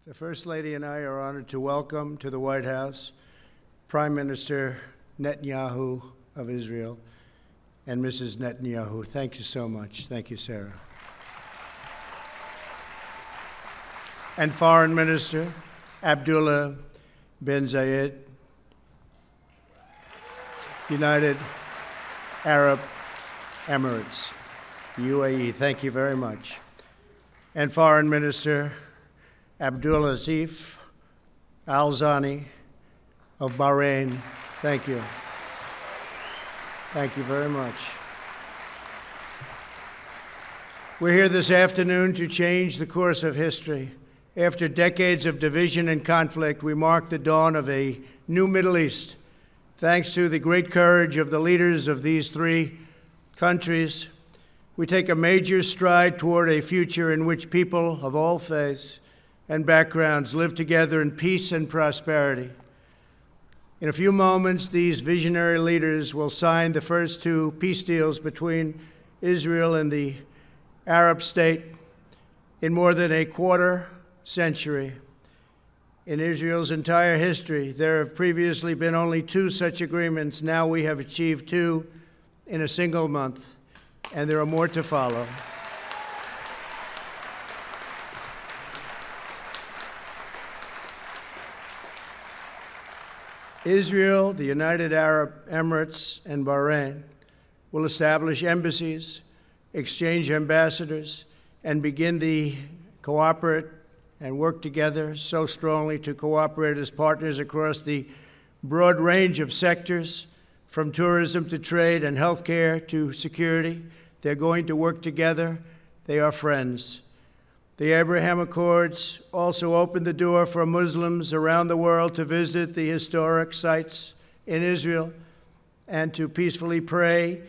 The First Lady and I are honored to welcome to the White House Prime Minister Netanyahu of Israel and Mrs. Netanyahu. Thank you so much. Thank you, Sarah. And Foreign Minister Abdullah bin Zayed, United Arab Emirates, UAE. Thank you very much. And Foreign Minister Abdulaziz Al-Zani of Bahrain. Thank you. Thank you very much. We're here this afternoon to change the course of history. After decades of division and conflict, we mark the dawn of a new Middle East. Thanks to the great courage of the leaders of these three countries, we take a major stride toward a future in which people of all faiths and backgrounds live together in peace and prosperity. In a few moments, these visionary leaders will sign the first two peace deals between Israel and the Arab state in more than a quarter century. In Israel's entire history, there have previously been only two such agreements. Now we have achieved two in a single month, and there are more to follow. Israel, the United Arab Emirates, and Bahrain will establish embassies, exchange ambassadors, and begin to cooperate and work together so strongly to cooperate as partners across the broad range of sectors, from tourism to trade and healthcare to security. They're going to work together. They are friends. The Abraham Accords also opened the door for Muslims around the world to visit the historic sites in Israel and to peacefully pray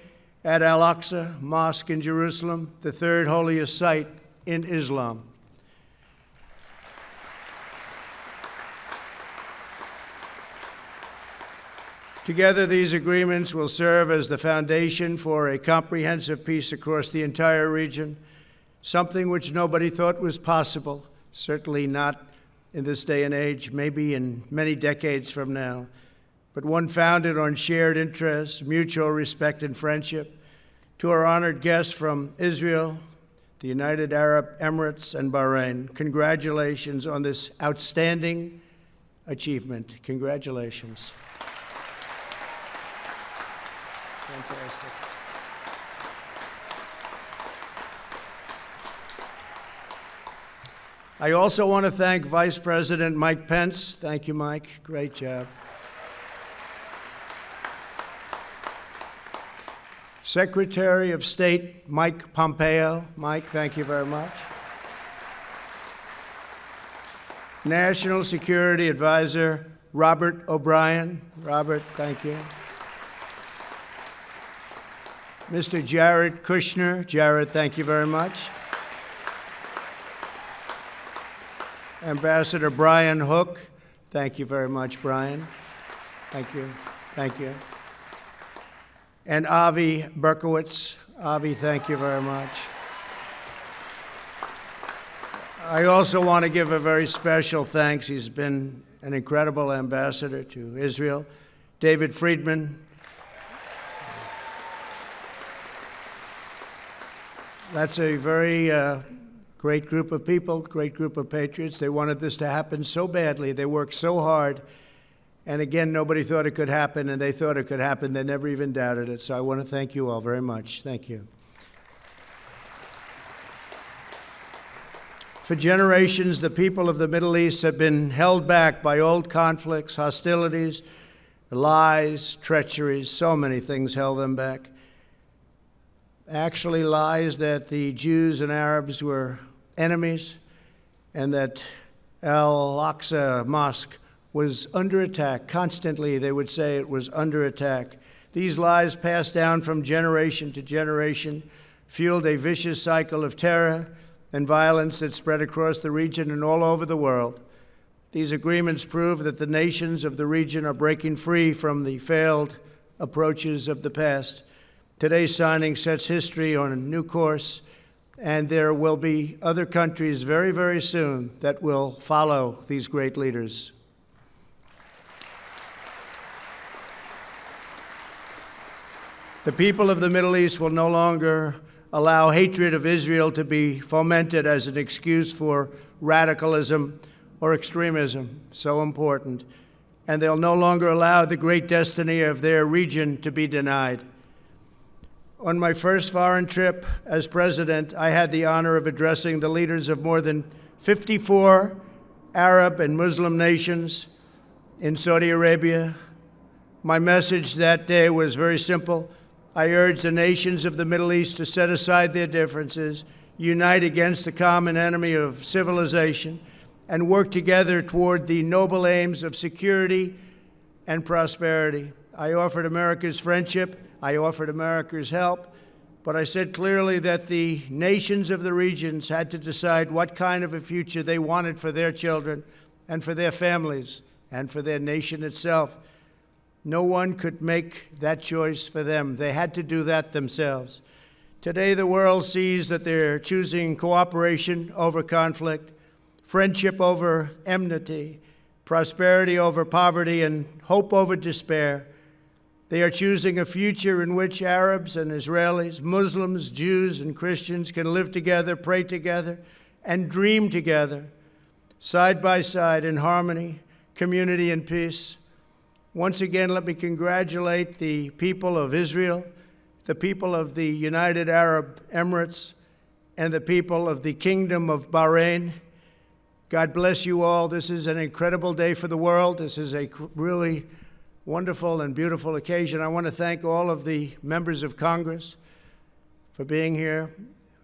at Al-Aqsa Mosque in Jerusalem, the third holiest site in Islam. Together, these agreements will serve as the foundation for a comprehensive peace across the entire region, something which nobody thought was possible, certainly not in this day and age, maybe in many decades from now, but one founded on shared interests, mutual respect, and friendship. To our honored guests from Israel, the United Arab Emirates, and Bahrain, congratulations on this outstanding achievement. Congratulations. Fantastic. I also want to thank Vice President Mike Pence. Thank you, Mike. Great job. Secretary of State Mike Pompeo. Mike, thank you very much. National Security Advisor Robert O'Brien. Robert, thank you. Mr. Jared Kushner. Jared, thank you very much. Ambassador Brian Hook. Thank you very much, Brian. Thank you. Thank you. And Avi Berkowitz. Avi, thank you very much. I also want to give a very special thanks. He's been an incredible ambassador to Israel. David Friedman. That's a very great group of people, great group of patriots. They wanted this to happen so badly. They worked so hard. And again, nobody thought it could happen, and they thought it could happen. They never even doubted it. So I want to thank you all very much. Thank you. For generations, the people of the Middle East have been held back by old conflicts, hostilities, lies, treacheries. So many things held them back. Actually, lies that the Jews and Arabs were enemies and that Al-Aqsa Mosque was under attack. Constantly, they would say it was under attack. These lies passed down from generation to generation, fueled a vicious cycle of terror and violence that spread across the region and all over the world. These agreements prove that the nations of the region are breaking free from the failed approaches of the past. Today's signing sets history on a new course and there will be other countries very, very soon that will follow these great leaders. The people of the Middle East will no longer allow hatred of Israel to be fomented as an excuse for radicalism or extremism, so important. And they'll no longer allow the great destiny of their region to be denied. On my first foreign trip as president, I had the honor of addressing the leaders of more than 54 Arab and Muslim nations in Saudi Arabia. My message that day was very simple. I urged the nations of the Middle East to set aside their differences, unite against the common enemy of civilization, and work together toward the noble aims of security and prosperity. I offered America's friendship, I offered America's help, but I said clearly that the nations of the regions had to decide what kind of a future they wanted for their children and for their families and for their nation itself. No one could make that choice for them. They had to do that themselves. Today, the world sees that they're choosing cooperation over conflict, friendship over enmity, prosperity over poverty, and hope over despair. They are choosing a future in which Arabs and Israelis, Muslims, Jews, and Christians can live together, pray together, and dream together, side by side in harmony, community, and peace. Once again, let me congratulate the people of Israel, the people of the United Arab Emirates, and the people of the Kingdom of Bahrain. God bless you all. This is an incredible day for the world. This is a really wonderful and beautiful occasion. I want to thank all of the members of Congress for being here,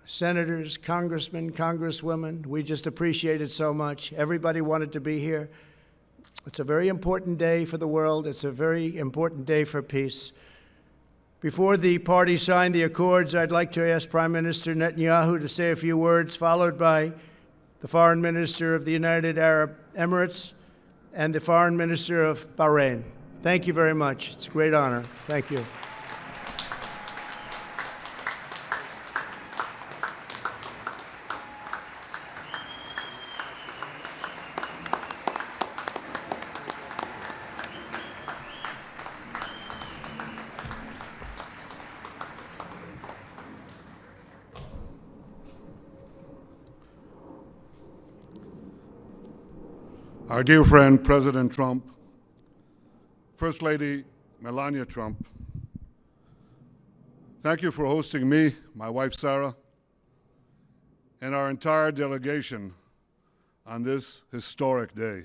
senators, congressmen, congresswomen. We just appreciate it so much. Everybody wanted to be here. It's a very important day for the world. It's a very important day for peace. Before the parties sign the accords, I'd like to ask Prime Minister Netanyahu to say a few words, followed by the Foreign Minister of the United Arab Emirates and the Foreign Minister of Bahrain. Thank you very much. It's a great honor. Thank you. Our dear friend, President Trump, First Lady Melania Trump, thank you for hosting me, my wife Sarah, and our entire delegation on this historic day.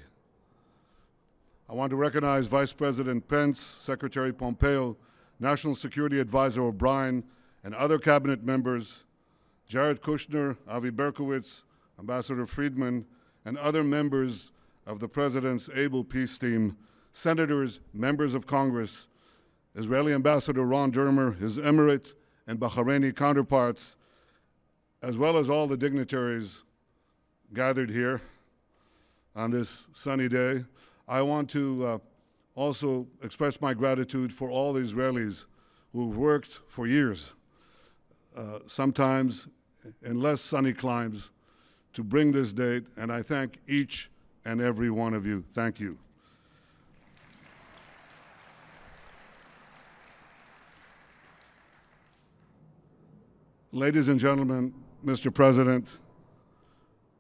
I want to recognize Vice President Pence, Secretary Pompeo, National Security Advisor O'Brien, and other cabinet members, Jared Kushner, Avi Berkowitz, Ambassador Friedman, and other members of the President's able peace team, senators, members of Congress, Israeli Ambassador Ron Dermer, his Emirate and Bahraini counterparts, as well as all the dignitaries gathered here on this sunny day. I want to also express my gratitude for all the Israelis who've worked for years, sometimes in less sunny climes, to bring this date, and I thank each and every one of you. Thank you. Ladies and gentlemen, Mr. President,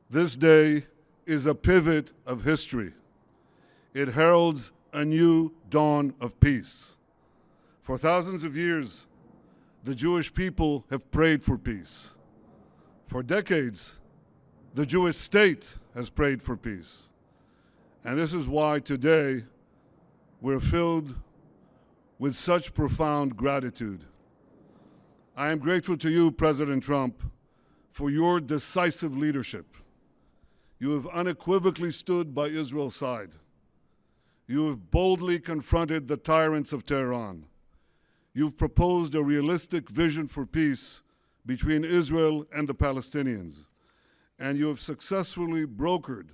this day is a pivot of history. It heralds a new dawn of peace. For thousands of years, the Jewish people have prayed for peace. For decades, the Jewish state has prayed for peace. And this is why today we're filled with such profound gratitude. I am grateful to you, President Trump, for your decisive leadership. You have unequivocally stood by Israel's side. You have boldly confronted the tyrants of Tehran. You've proposed a realistic vision for peace between Israel and the Palestinians. And you have successfully brokered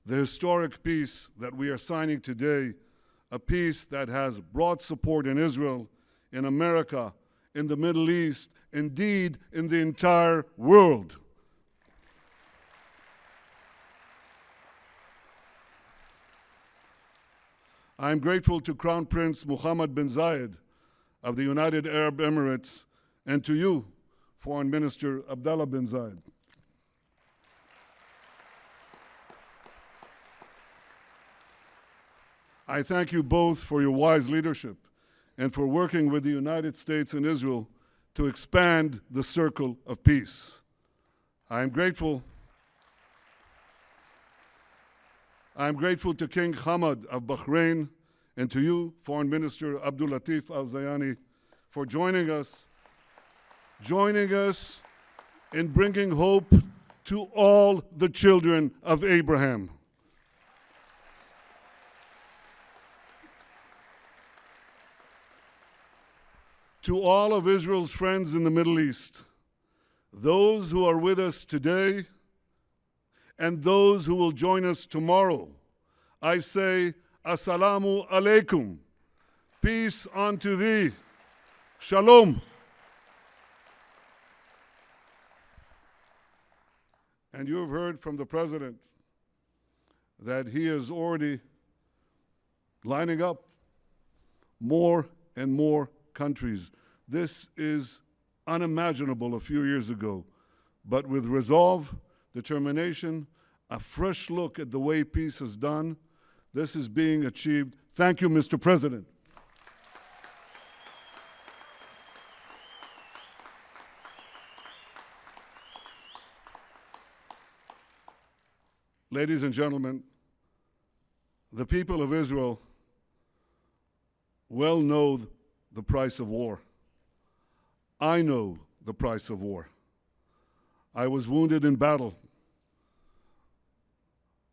the historic peace that we are signing today, a peace that has broad support in Israel, in America, in the Middle East, indeed in the entire world. I am grateful to Crown Prince Mohammed bin Zayed of the United Arab Emirates and to you, Foreign Minister Abdullah bin Zayed. I thank you both for your wise leadership and for working with the United States and Israel to expand the circle of peace. I am grateful to King Hamad of Bahrain and to you, Foreign Minister Abdul Latif Al-Zayani, for joining us in bringing hope to all the children of Abraham. To all of Israel's friends in the Middle East, those who are with us today and those who will join us tomorrow, I say, Assalamu alaikum. Peace unto thee. Shalom. And you have heard from the President that he is already lining up more and more countries. This is unimaginable a few years ago, but with resolve, determination, a fresh look at the way peace is done, this is being achieved. Thank you, Mr. President. Ladies and gentlemen, the people of Israel well know the price of war. I know the price of war. I was wounded in battle.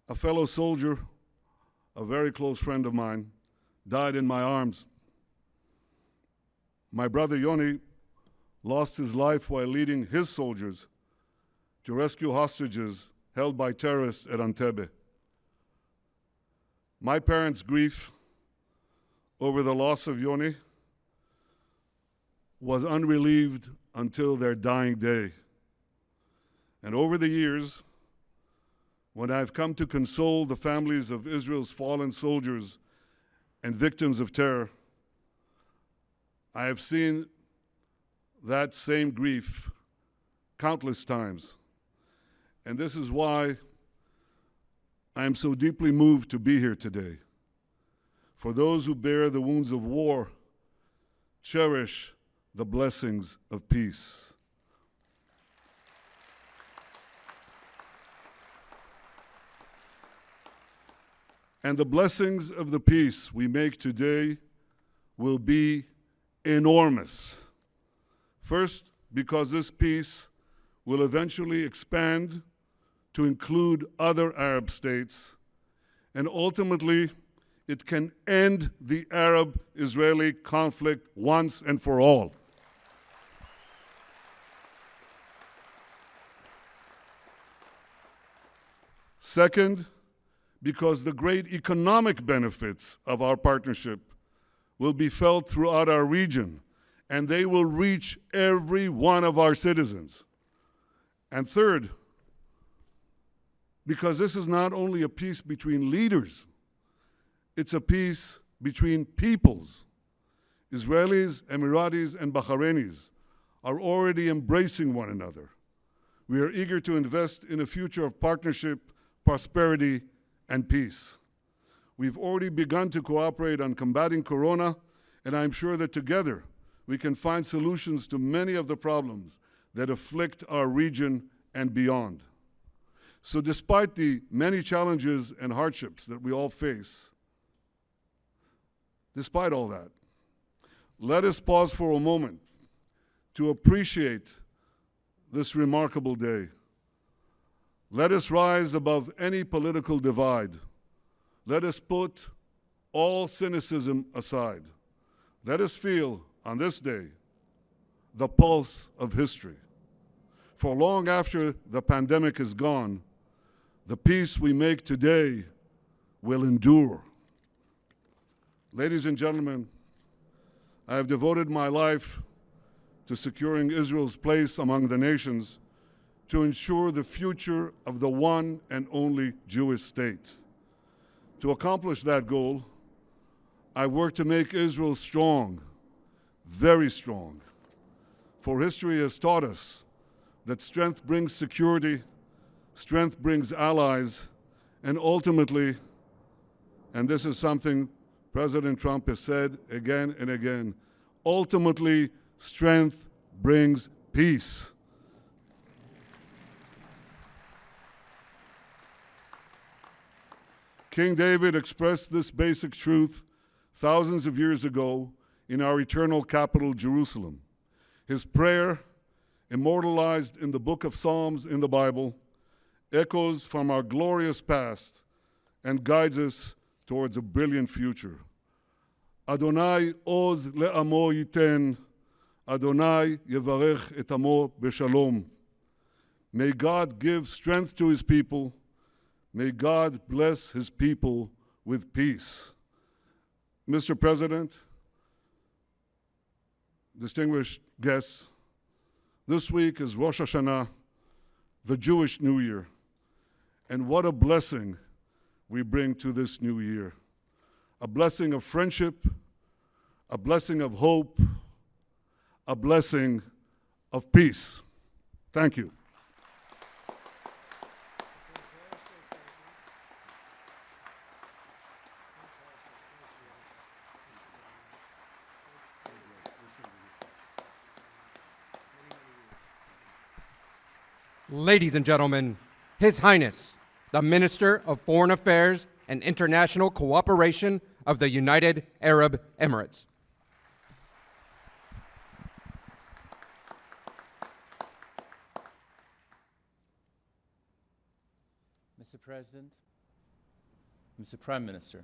A fellow soldier, a very close friend of mine, died in my arms. My brother Yoni lost his life while leading his soldiers to rescue hostages held by terrorists at Entebbe. My parents' grief over the loss of Yoni was unrelieved until their dying day. And over the years, when I've come to console the families of Israel's fallen soldiers and victims of terror, I have seen that same grief countless times. And this is why I am so deeply moved to be here today. For those who bear the wounds of war, cherish the blessings of peace. And the blessings of the peace we make today will be enormous. First, because this peace will eventually expand to include other Arab states, and ultimately, it can end the Arab-Israeli conflict once and for all. Second, because the great economic benefits of our partnership will be felt throughout our region, and they will reach every one of our citizens. And third, because this is not only a peace between leaders, it's a peace between peoples. Israelis, Emiratis, and Bahrainis are already embracing one another. We are eager to invest in a future of partnership, prosperity, and peace. We've already begun to cooperate on combating Corona, and I'm sure that together we can find solutions to many of the problems that afflict our region and beyond. So despite the many challenges and hardships that we all face, despite all that, let us pause for a moment to appreciate this remarkable day. Let us rise above any political divide. Let us put all cynicism aside. Let us feel, on this day, the pulse of history. For long after the pandemic is gone, the peace we make today will endure. Ladies and gentlemen, I have devoted my life to securing Israel's place among the nations to ensure the future of the one and only Jewish state. To accomplish that goal, I work to make Israel strong, very strong. For history has taught us that strength brings security, strength brings allies, and ultimately, and this is something President Trump has said again and again, ultimately, strength brings peace. King David expressed this basic truth thousands of years ago in our eternal capital, Jerusalem. His prayer, immortalized in the book of Psalms in the Bible, echoes from our glorious past and guides us towards a brilliant future. Adonai oz le'amo yiten, Adonai yevarech et amo b'shalom. May God give strength to his people. May God bless his people with peace. Mr. President, distinguished guests, this week is Rosh Hashanah, the Jewish New Year. And what a blessing we bring to this new year. A blessing of friendship, a blessing of hope, a blessing of peace. Thank you. Ladies and gentlemen, His Highness, the Minister of Foreign Affairs and International Cooperation of the United Arab Emirates. Mr. President, Mr. Prime Minister,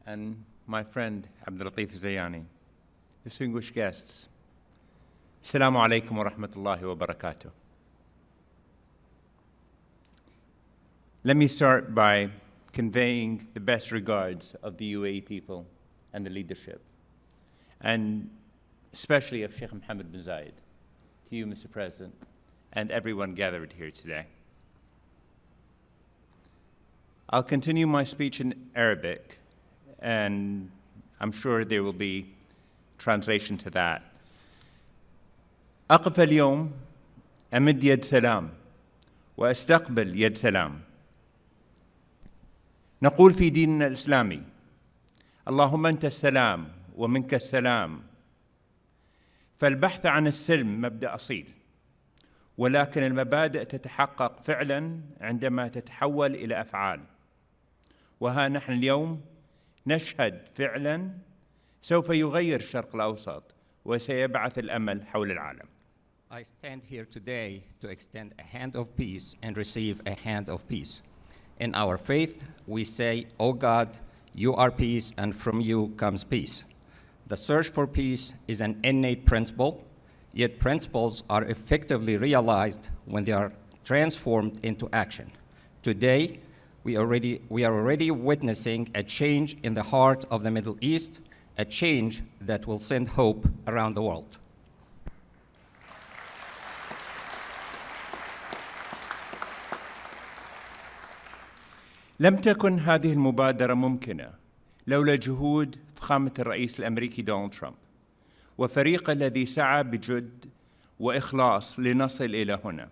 and my friend Abdul Latif Zayani, distinguished guests, Assalamu alaikum wa rahmatullahi wa barakatuh. Let me start by conveying the best regards of the UAE people and the leadership, and especially of Sheikh Mohammed bin Zayed, to you, Mr. President, and everyone gathered here today. I'll continue my speech in Arabic, and I'm sure there will be translation to that. أقف اليوم أمد يد سلام وأستقبل يد سلام. نقول في ديننا الإسلامي: اللهم أنت السلام ومنك السلام. فالبحث عن السلم مبدأ أصيل، ولكن المبادئ تتحقق فعلا عندما تتحول إلى أفعال. وها نحن اليوم نشهد فعلا سوف يغير الشرق الأوسط وسيبعث الأمل حول العالم. I stand here today to extend a hand of peace and receive a hand of peace. In our faith, we say, "O God, you are peace, and from you comes peace." The search for peace is an innate principle, yet principles are effectively realized when they are transformed into action. Today, we are already witnessing a change in the heart of the Middle East, a change that will send hope around the world. لم تكن هذه المبادرة ممكنة لولا جهود فخامة الرئيس الأمريكي دونالد ترامب وفريقه الذي سعى بجد وإخلاص لنصل إلى هنا.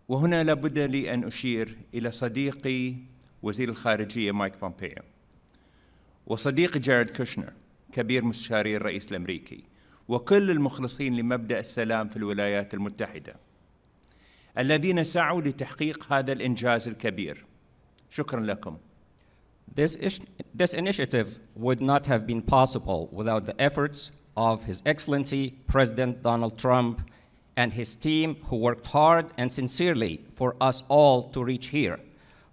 وهنا لابد لي أن أشير إلى صديقي وزير الخارجية مايك بومبيو، وصديقي جاريد كوشنر كبير مستشاري الرئيس الأمريكي، وكل المخلصين لمبدأ السلام في الولايات المتحدة الذين سعوا لتحقيق هذا الإنجاز الكبير. شكرا لكم. This initiative would not have been possible without the efforts of His Excellency President Donald Trump and his team, who worked hard and sincerely for us all to reach here.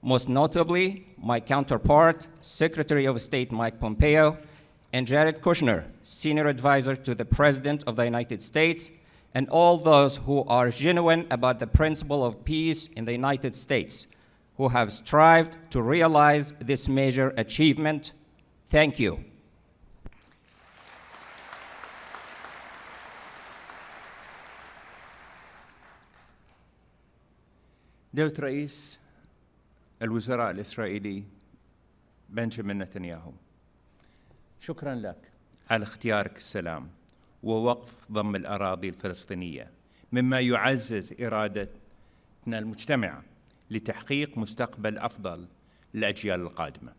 Most notably, my counterpart, Secretary of State Mike Pompeo, and Jared Kushner, Senior Advisor to the President of the United States, and all those who are genuine about the principle of peace in the United States, who have strived to realize this major achievement. Thank you. دولة رئيس الوزراء الإسرائيلي بنجامين نتنياهو، شكرا لك على اختيارك السلام ووقف ضم الأراضي الفلسطينية، مما يعزز إرادتنا المجتمعة لتحقيق مستقبل أفضل للأجيال القادمة.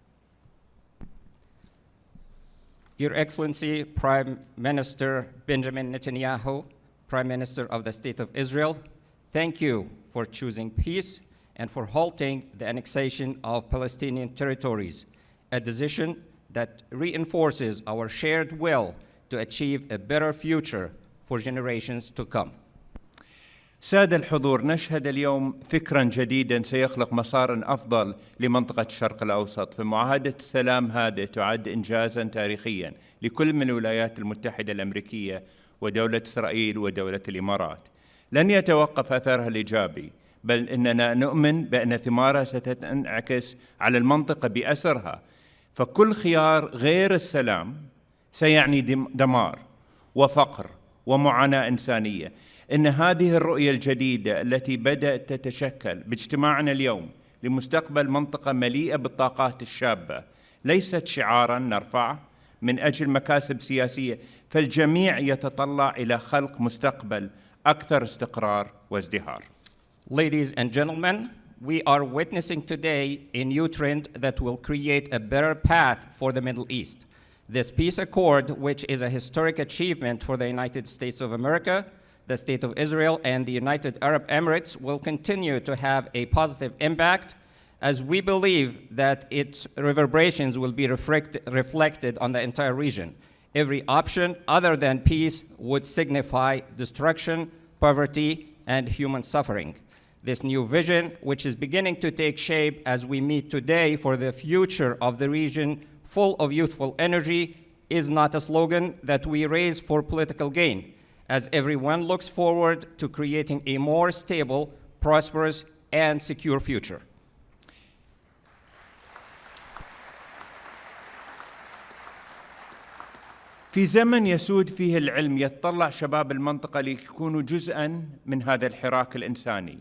Your Excellency, Prime Minister Benjamin Netanyahu, Prime Minister of the State of Israel, thank you for choosing peace and for halting the annexation of Palestinian territories, a decision that reinforces our shared will to achieve a better future for generations to come. سادة الحضور، نشهد اليوم فكراً جديداً سيخلق مساراً أفضل لمنطقة الشرق الأوسط، فمعاهدة السلام هذه تعد إنجازاً تاريخياً لكل من الولايات المتحدة الأمريكية ودولة إسرائيل ودولة الإمارات. لن يتوقف أثرها الإيجابي، بل إننا نؤمن بأن ثمارها ستنعكس على المنطقة بأسرها، فكل خيار غير السلام سيعني دمار وفقر ومعاناة إنسانية. إن هذه الرؤية الجديدة التي بدأت تتشكل باجتماعنا اليوم لمستقبل منطقة مليئة بالطاقات الشابة ليست شعاراً نرفعه من أجل مكاسب سياسية، فالجميع يتطلع إلى خلق مستقبل أكثر استقرار وازدهار. Ladies and gentlemen, we are witnessing today a new trend that will create a better path for the Middle East. This peace accord, which is a historic achievement for the United States of America, the State of Israel, and the United Arab Emirates, will continue to have a positive impact, as we believe that its reverberations will be reflected on the entire region. Every option other than peace would signify destruction, poverty, and human suffering. This new vision, which is beginning to take shape as we meet today for the future of the region full of youthful energy, is not a slogan that we raise for political gain, as everyone looks forward to creating a more stable, prosperous, and secure future. في زمن يسود فيه العلم يتطلع شباب المنطقة ليكونوا جزءاً من هذا الحراك الإنساني،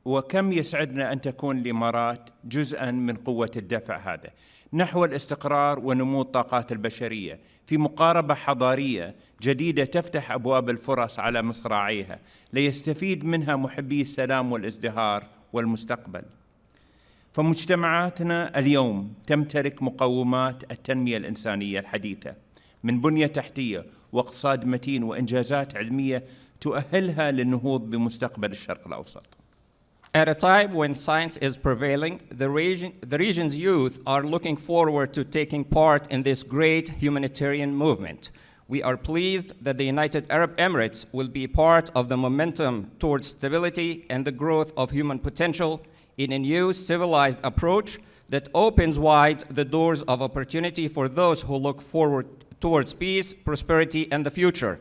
وكم يسعدنا أن تكون الإمارات جزءاً من قوة الدفع هذا نحو الاستقرار ونمو الطاقات البشرية في مقاربة حضارية جديدة تفتح أبواب الفرص على مصراعيها ليستفيد منها محبي السلام والازدهار والمستقبل. فمجتمعاتنا اليوم تمتلك مقومات التنمية الإنسانية الحديثة من بنية تحتية واقتصاد متين وإنجازات علمية تؤهلها للنهوض بمستقبل الشرق الأوسط. At a time when science is prevailing, the region's youth are looking forward to taking part in this great humanitarian movement. We are pleased that the United Arab Emirates will be part of the momentum towards stability and the growth of human potential in a new civilized approach that opens wide the doors of opportunity for those who look forward towards peace, prosperity, and the future.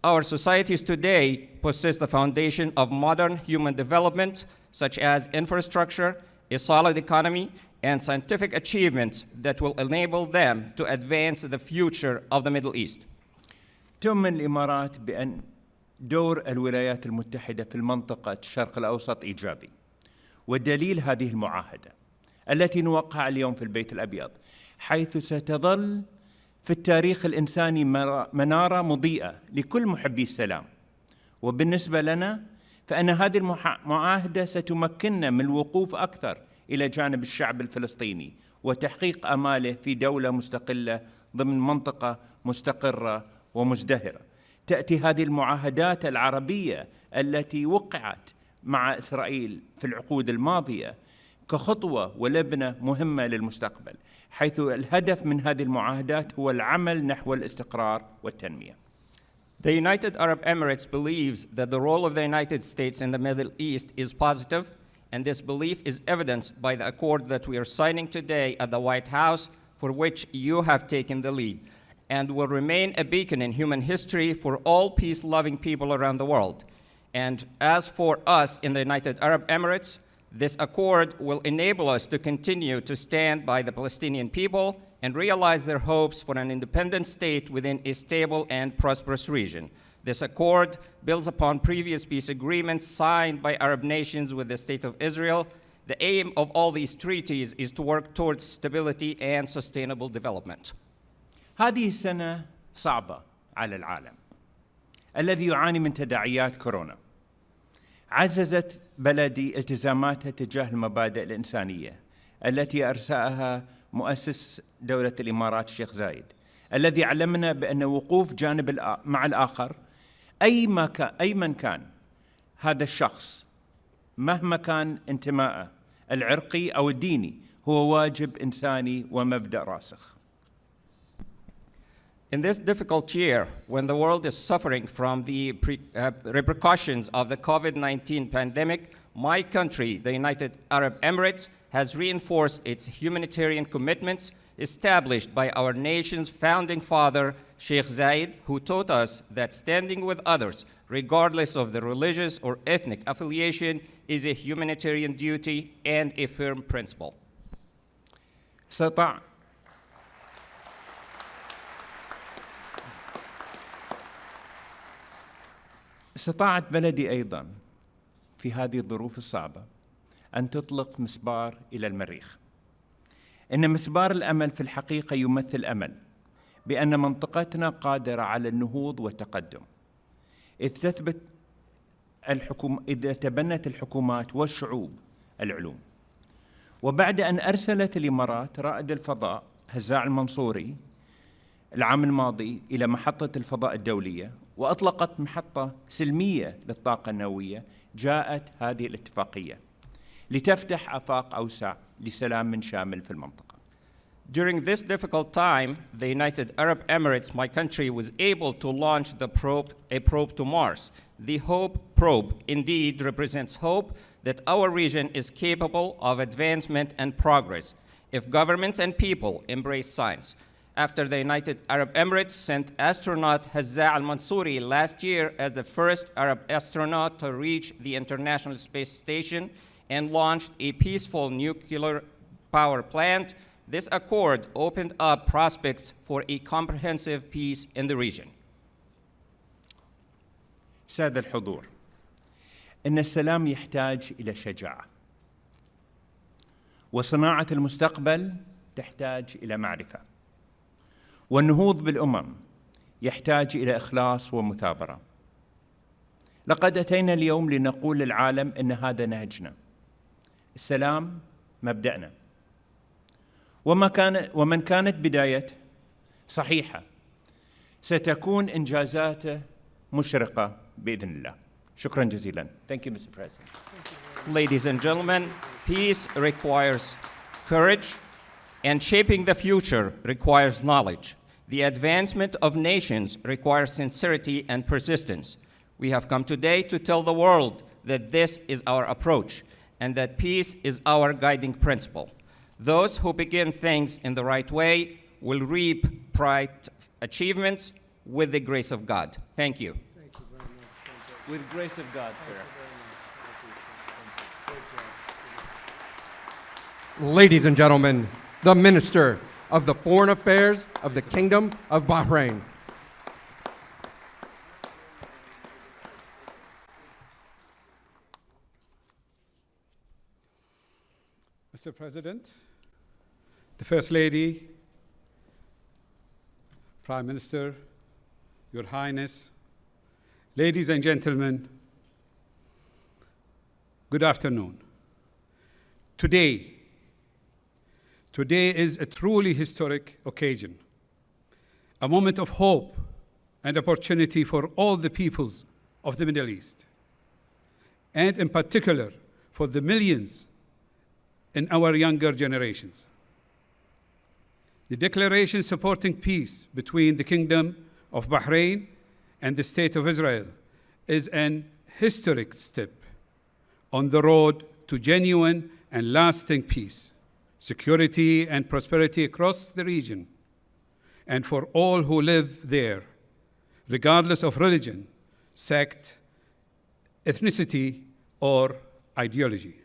Our societies today possess the foundation of modern human development, such as infrastructure, a solid economy, and scientific achievements that will enable them to advance the future of the Middle East. تؤمن الإمارات بأن دور الولايات المتحدة في المنطقة الشرق الأوسط إيجابي، والدليل هذه المعاهدة التي نوقعها اليوم في البيت الأبيض، حيث ستظل في التاريخ الإنساني منارة مضيئة لكل محبي السلام. وبالنسبة لنا فإن هذه المعاهدة ستمكننا من الوقوف أكثر إلى جانب الشعب الفلسطيني وتحقيق آماله في دولة مستقلة ضمن منطقة مستقرة ومزدهرة. تأتي هذه المعاهدات العربية التي وقعت مع إسرائيل في العقود الماضية كخطوة ولبنة مهمة للمستقبل، حيث الهدف من هذه المعاهدات هو العمل نحو الاستقرار والتنمية. The United Arab Emirates believes that the role of the United States in the Middle East is positive, and this belief is evidenced by the accord that we are signing today at the White House, for which you have taken the lead, and will remain a beacon in human history for all peace-loving people around the world. And as for us in the United Arab Emirates, this accord will enable us to continue to stand by the Palestinian people and realize their hopes for an independent state within a stable and prosperous region. This accord builds upon previous peace agreements signed by Arab nations with the State of Israel. The aim of all these treaties is to work towards stability and sustainable development. هذه السنة صعبة على العالم الذي يعاني من تداعيات كورونا. عززت بلدي التزاماتها تجاه المبادئ الإنسانية التي أرساها مؤسس دولة الإمارات الشيخ زايد، الذي علمنا بأن وقوف جانب مع الآخر أي من كان هذا الشخص مهما كان انتمائه العرقي أو الديني هو واجب إنساني ومبدأ راسخ. In this difficult year, when the world is suffering from the repercussions of the COVID-19 pandemic, my country, the United Arab Emirates, has reinforced its humanitarian commitments established by our nation's founding father, Sheikh Zayed, who taught us that standing with others, regardless of their religious or ethnic affiliation, is a humanitarian duty and a firm principle. استطاعت بلدي أيضاً في هذه الظروف الصعبة أن تطلق مسبار إلى المريخ. إن مسبار الأمل في الحقيقة يمثل أمل بأن منطقتنا قادرة على النهوض والتقدم، إذ تبنت الحكومات والشعوب العلوم. وبعد أن أرسلت الإمارات رائد الفضاء هزاع المنصوري العام الماضي إلى محطة الفضاء الدولية وأطلقت محطة سلمية للطاقة النووية، جاءت هذه الاتفاقية لتفتح آفاق أوسع لسلام شامل في المنطقة. During this difficult time, the United Arab Emirates, my country, was able to launch a probe to Mars. The HOPE probe indeed represents hope that our region is capable of advancement and progress if governments and people embrace science. After the United Arab Emirates sent astronaut Hazza al-Mansouri last year as the first Arab astronaut to reach the International Space Station and launched a peaceful nuclear power plant, this accord opened up prospects for a comprehensive peace in the region. سادة الحضور، إن السلام يحتاج إلى شجاعة، وصناعة المستقبل تحتاج إلى معرفة، والنهوض بالأمم يحتاج إلى إخلاص ومثابرة. لقد أتينا اليوم لنقول للعالم إن هذا نهجنا، السلام مبدأنا، ومن كانت بدايته صحيحة ستكون إنجازاته مشرقة بإذن الله. شكرا جزيلا. Thank you, Mr. President. Ladies and gentlemen, peace requires courage, and shaping the future requires knowledge. The advancement of nations requires sincerity and persistence. We have come today to tell the world that this is our approach and that peace is our guiding principle. Those who begin things in the right way will reap bright achievements with the grace of God. Thank you. Thank you very much. With grace of God, sir. Ladies and gentlemen, the Minister of the Foreign Affairs of the Kingdom of Bahrain. Mr. President, the First Lady, Prime Minister, Your Highness, ladies and gentlemen, good afternoon. Today is a truly historic occasion, a moment of hope and opportunity for all the peoples of the Middle East, and in particular for the millions in our younger generations. The declaration supporting peace between the Kingdom of Bahrain and the State of Israel is an historic step on the road to genuine and lasting peace, security, and prosperity across the region, and for all who live there, regardless of religion, sect, ethnicity, or ideology.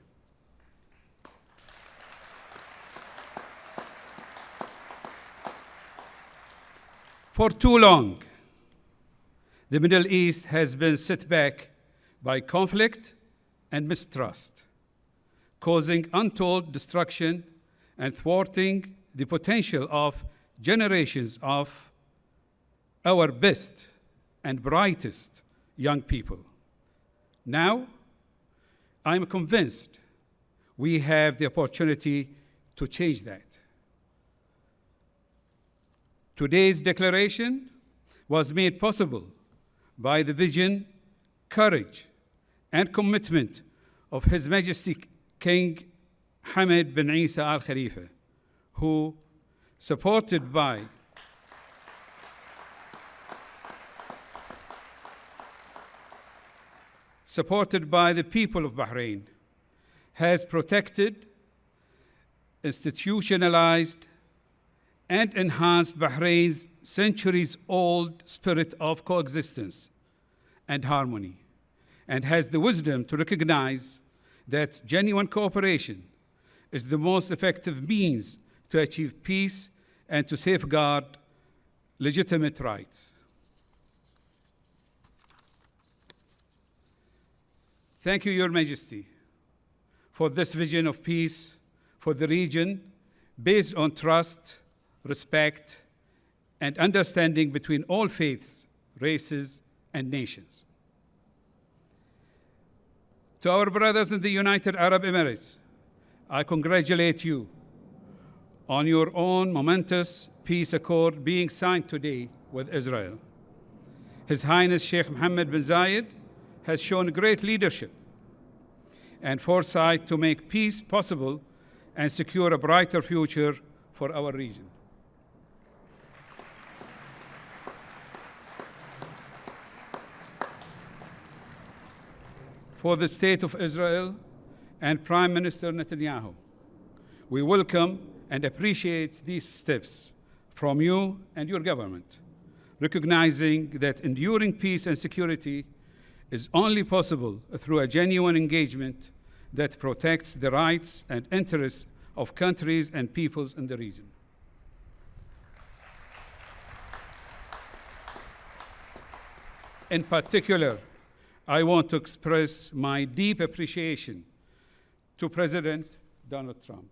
For too long, the Middle East has been set back by conflict and mistrust, causing untold destruction and thwarting the potential of generations of our best and brightest young people. Now, I'm convinced we have the opportunity to change that. Today's declaration was made possible by the vision, courage, and commitment of His Majesty King Hamad bin Isa Al Khalifa, who, supported by the people of Bahrain, has protected, institutionalized, and enhanced Bahrain's centuries-old spirit of coexistence and harmony, and has the wisdom to recognize that genuine cooperation is the most effective means to achieve peace and to safeguard legitimate rights. Thank you, Your Majesty, for this vision of peace for the region based on trust, respect, and understanding between all faiths, races, and nations. To our brothers in the United Arab Emirates, I congratulate you on your own momentous peace accord being signed today with Israel. His Highness Sheikh Mohammed bin Zayed has shown great leadership and foresight to make peace possible and secure a brighter future for our region. For the State of Israel and Prime Minister Netanyahu, we welcome and appreciate these steps from you and your government, recognizing that enduring peace and security is only possible through a genuine engagement that protects the rights and interests of countries and peoples in the region. In particular, I want to express my deep appreciation to President Donald Trump.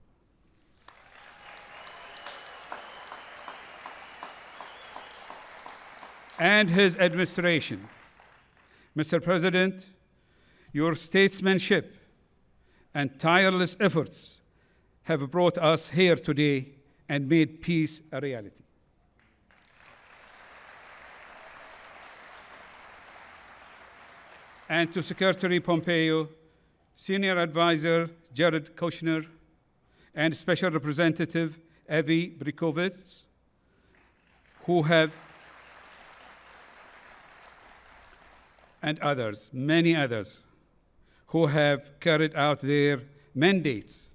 And his administration. Mr. President, your statesmanship and tireless efforts have brought us here today and made peace a reality. And to Secretary Pompeo, Senior Advisor Jared Kushner, and Special Representative Avi Brikovitz, and others, many others, who have carried out their mandates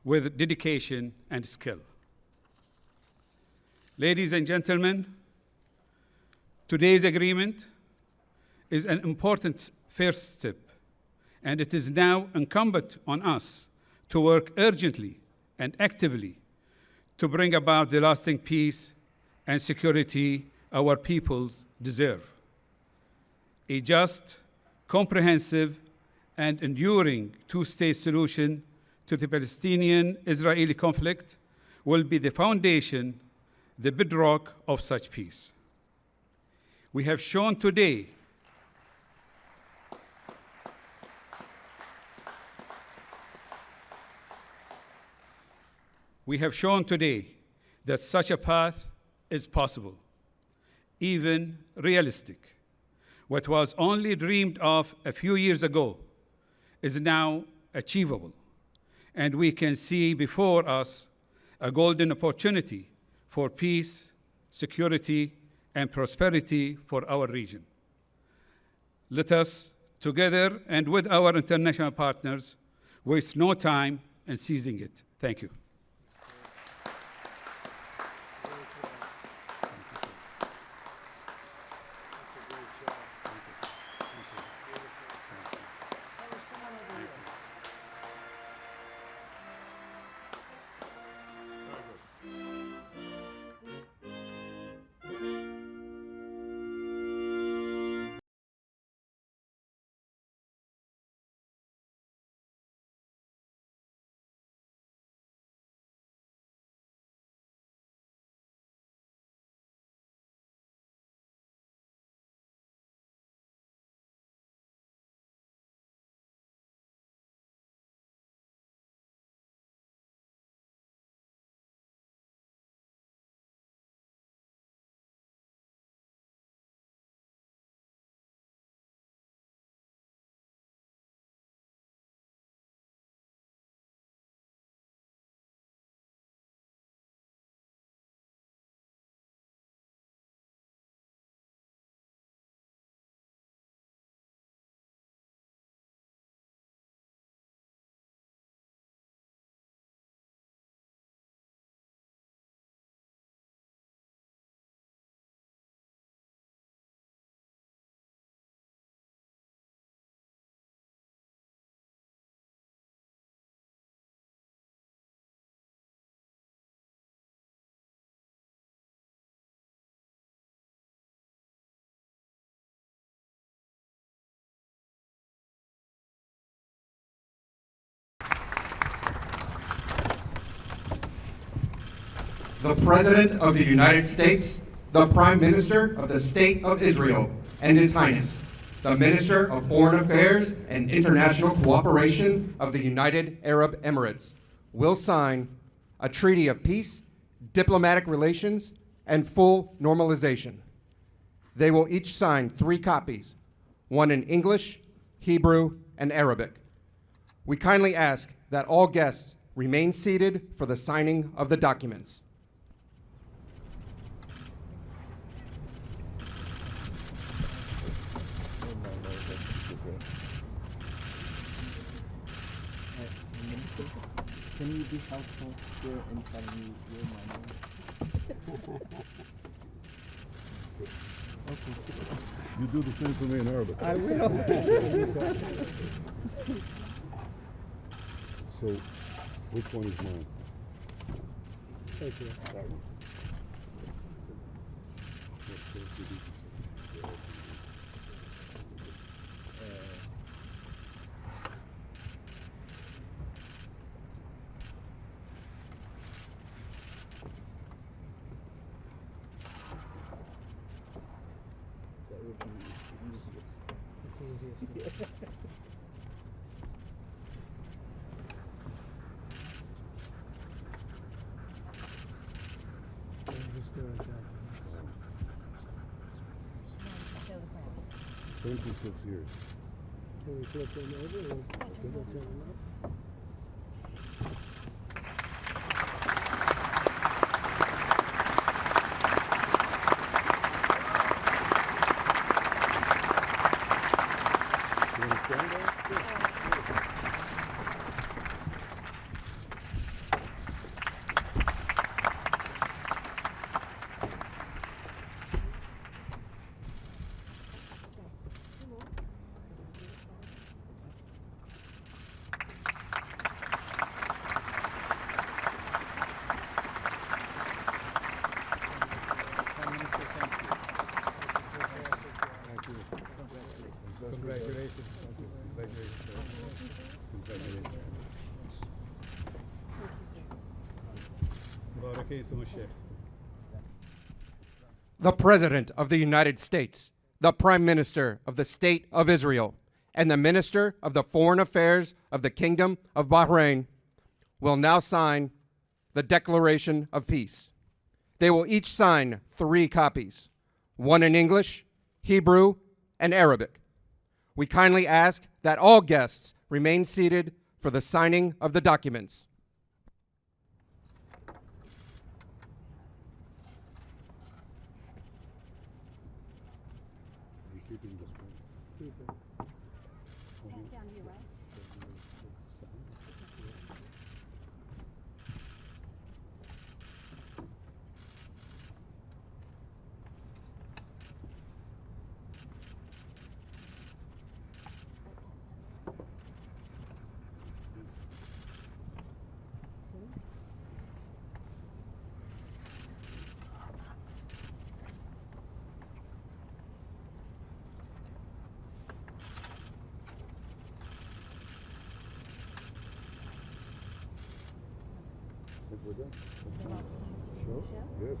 with dedication and skill. Ladies and gentlemen, today's agreement is an important first step, and it is now incumbent on us to work urgently and actively to bring about the lasting peace and security our peoples deserve. A just, comprehensive, and enduring two-state solution to the Palestinian-Israeli conflict will be the foundation, the bedrock of such peace. We have shown today that such a path is possible, even realistic. What was only dreamed of a few years ago is now achievable, and we can see before us a golden opportunity for peace, security, and prosperity for our region. Let us, together and with our international partners, waste no time in seizing it. Thank you. the President of the United States, the Prime Minister of the State of Israel, and His Highness, the Minister of Foreign Affairs and International Cooperation of the United Arab Emirates, will sign a treaty of peace, diplomatic relations, and full normalization. They will each sign 3 copies, one in English, Hebrew, and Arabic. We kindly ask that all guests remain seated for the signing of the documents. Can you be helpful here in telling me your money? You do the same for me in Arabic. I will. So, which one is mine? Thank you. That one. Show the crown. 26 years. Can we flip them over or can we turn them up? You understand that? Congratulations. Congratulations. Congratulations. Barak Yisum Sheikh. The President of the United States, the Prime Minister of the State of Israel, and the Minister of the Foreign Affairs of the Kingdom of Bahrain will now sign the Declaration of Peace. They will each sign 3 copies, one in English, Hebrew, and Arabic. We kindly ask that all guests remain seated for the signing of the documents. Are you keeping this one? Keep it. Pass down to your right. Think we're done? They're all the same. Sure? Yes.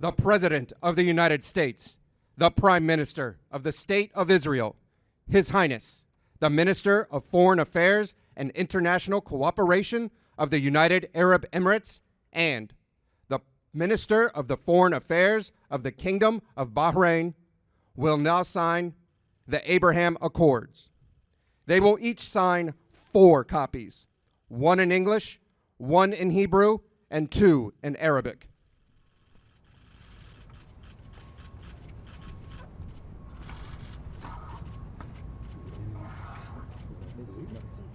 The President of the United States, the Prime Minister of the State of Israel, His Highness, the Minister of Foreign Affairs and International Cooperation of the United Arab Emirates, and the Minister of the Foreign Affairs of the Kingdom of Bahrain will now sign the Abraham Accords. They will each sign 4 copies, 1 in English, 1 in Hebrew, and 2 in Arabic.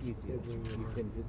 You can just